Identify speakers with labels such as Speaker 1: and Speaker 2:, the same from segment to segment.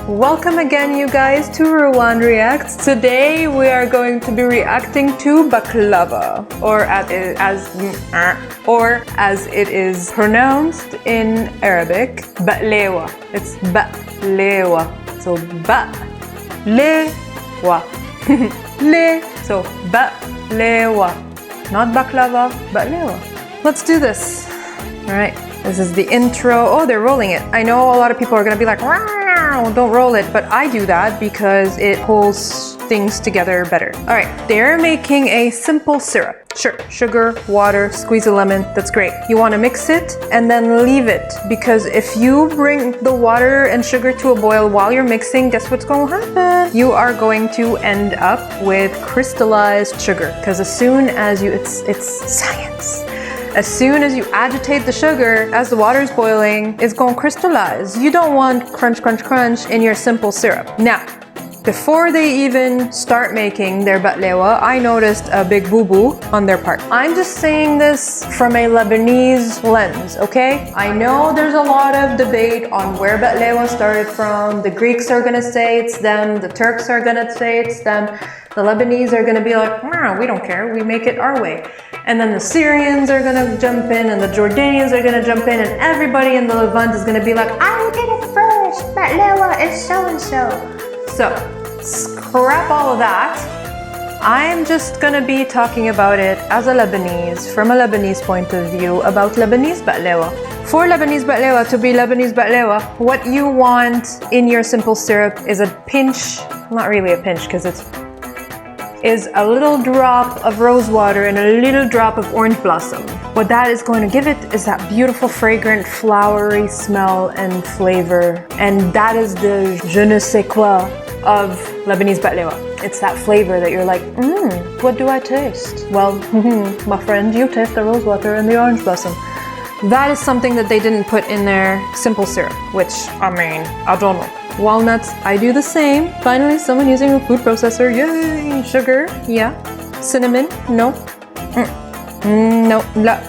Speaker 1: Welcome again, you guys, to Rawan Reacts. Today we are going to be reacting to baklava, or as it is pronounced in Arabic, Baklewa. It's Baklewa. So Baklewa. So Baklewa. Not baklava, Baklewa. Let's do this. All right. This is the intro. Oh, they're rolling it. I know a lot of people are gonna be like, wow, don't roll it, but I do that because it pulls things together better. All right, they're making a simple syrup. Sure, sugar, water, squeeze a lemon, that's great. You wanna mix it and then leave it, because if you bring the water and sugar to a boil while you're mixing, guess what's gonna happen? You are going to end up with crystallized sugar, because as soon as it's science. As soon as you agitate the sugar, as the water is boiling, it's going to crystallize. You don't want crunch, crunch, crunch in your simple syrup. Now, before they even start making their baklewa, I noticed a big boo-boo on their part. I'm just saying this from a Lebanese lens, okay? I know there's a lot of debate on where baklewa started from. The Greeks are gonna say it's them, the Turks are gonna say it's them, the Lebanese are gonna be like, nah, we don't care, we make it our way. And then the Syrians are gonna jump in, and the Jordanians are gonna jump in, and everybody in the Levant is gonna be like, I did it first, baklewa is so-and-so. So, scrap all of that. I'm just gonna be talking about it as a Lebanese, from a Lebanese point of view, about Lebanese baklewa. For Lebanese baklewa to be Lebanese baklewa, what you want in your simple syrup is a pinch, not really a pinch because is a little drop of rose water and a little drop of orange blossom. What that is going to give it is that beautiful, fragrant, flowery smell and flavor. And that is the je ne sais quoi of Lebanese baklewa. It's that flavor that you're like, what do I taste? Well, my friend, you taste the rose water and the orange blossom. That is something that they didn't put in their simple syrup, which, I mean, I don't know. Walnuts, I do the same. Finally, someone using a food processor. Yay! Sugar, yeah. Cinnamon, no. No, blah.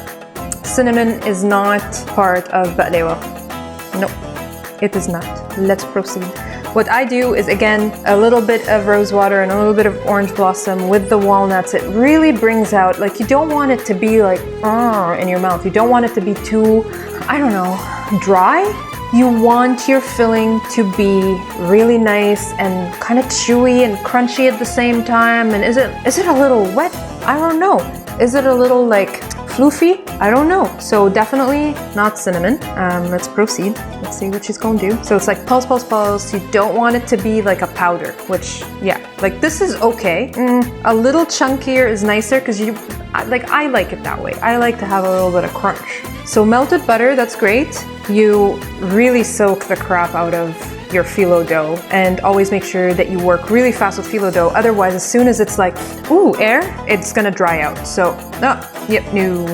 Speaker 1: Cinnamon is not part of baklewa. No, it is not. Let's proceed. What I do is, again, a little bit of rose water and a little bit of orange blossom with the walnuts. It really brings out, like, you don't want it to be like, in your mouth. You don't want it to be too, I don't know, dry. You want your filling to be really nice and kind of chewy and crunchy at the same time. And is it a little wet? I don't know. Is it a little like floofy? I don't know. So definitely not cinnamon. Let's proceed. Let's see what she's gonna do. So it's like pulse, pulse, pulse. You don't want it to be like a powder, which, yeah, like this is okay. A little chunkier is nicer because I like it that way. I like to have a little bit of crunch. So melted butter, that's great. You really soak the crap out of your phyllo dough, and always make sure that you work really fast with phyllo dough. Otherwise, as soon as it's like, ooh, air, it's gonna dry out. So, yep, no.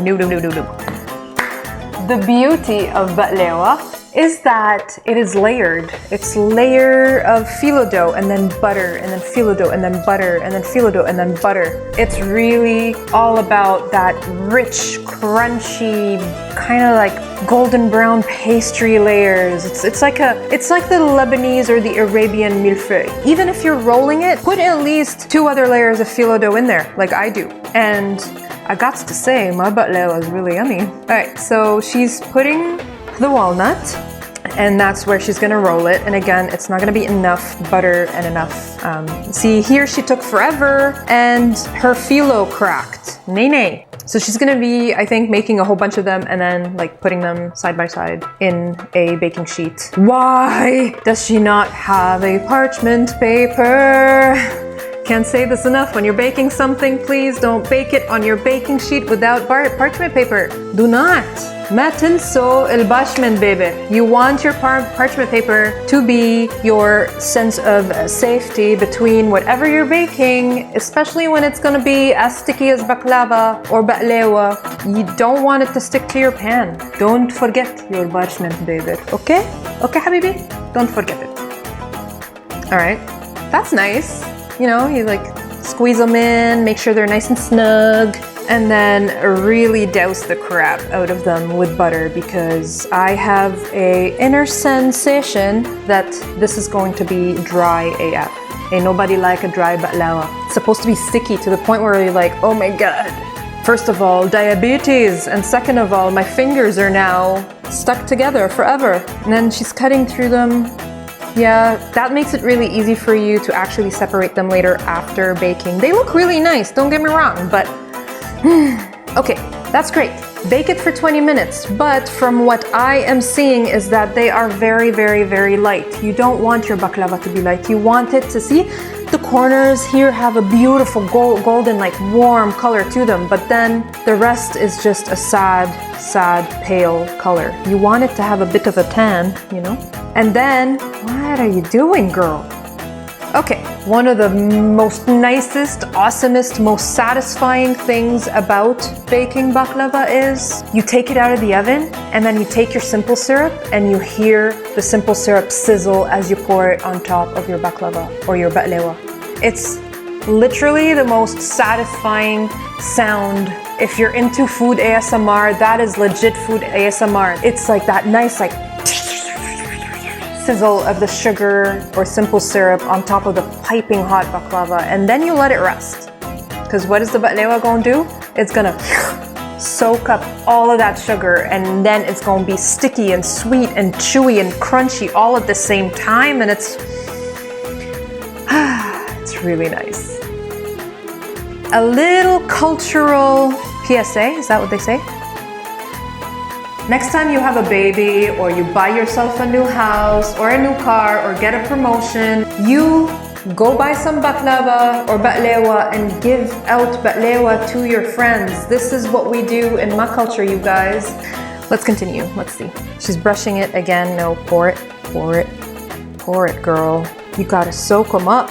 Speaker 1: The beauty of baklewa is that it is layered. It's layer of phyllo dough and then butter and then phyllo dough and then butter and then phyllo dough and then butter. It's really all about that rich, crunchy, kind of like golden brown pastry layers. It's like the Lebanese or the Arabian millefeuille. Even if you're rolling it, put at least 2 other layers of phyllo dough in there, like I do. And I got to say, my baklewa is really yummy. All right, so she's putting the walnut, and that's where she's gonna roll it. And again, it's not gonna be enough butter and enough. See, here she took forever and her phyllo cracked. Nay. So she's gonna be, I think, making a whole bunch of them and then like putting them side by side in a baking sheet. Why does she not have a parchment paper? Can't say this enough. When you're baking something, please don't bake it on your baking sheet without parchment paper. Do not. ما تنسوا الباشمنت, baby. You want your parchment paper to be your sense of safety between whatever you're baking, especially when it's going to be as sticky as baklava or baklewa. You don't want it to stick to your pan. Don't forget your parchment, baby, okay? Okay, habibi? Don't forget it. All right, that's nice. You know, you like squeeze them in, make sure they're nice and snug, and then really douse the crap out of them with butter, because I have a inner sensation that this is going to be dry AF. Ain't nobody like a dry baklava. It's supposed to be sticky to the point where you're like, oh my God. First of all, diabetes, and second of all, my fingers are now stuck together forever. And then she's cutting through them. Yeah, that makes it really easy for you to actually separate them later after baking. They look really nice, don't get me wrong, but okay, that's great. Bake it for 20 minutes, but from what I am seeing is that they are very, very, very light. You don't want your baklava to be light. You want it to see the corners here have a beautiful golden, like warm color to them, but then the rest is just a sad, pale color. You want it to have a bit of a tan, you know? And then, what are you doing, girl? Okay, one of the most nicest, awesomest, most satisfying things about baking baklava is you take it out of the oven and then you take your simple syrup and you hear the simple syrup sizzle as you pour it on top of your baklava or your baklewa. It's literally the most satisfying sound. If you're into food ASMR, that is legit food ASMR. It's like that nice, like sizzle of the sugar or simple syrup on top of the piping hot baklava, and then you let it rest. Because what is the baklewa gonna do? It's gonna soak up all of that sugar, and then it's gonna be sticky and sweet and chewy and crunchy all at the same time, and it's really nice. A little cultural PSA, is that what they say? Next time you have a baby, or you buy yourself a new house or a new car or get a promotion, you go buy some baklava or baklewa and give out baklewa to your friends. This is what we do in my culture, you guys. Let's continue. Let's see. She's brushing it again. No, pour it, pour it, pour it, girl. You gotta soak them up.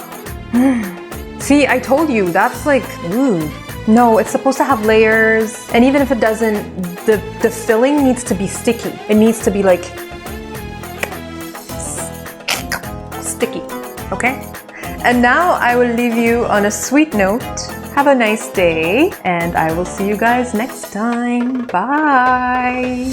Speaker 1: See, I told you, that's like, ooh. No, it's supposed to have layers, and even if it doesn't, the filling needs to be sticky. It needs to be like sticky, okay? And now I will leave you on a sweet note. Have a nice day, and I will see you guys next time. Bye!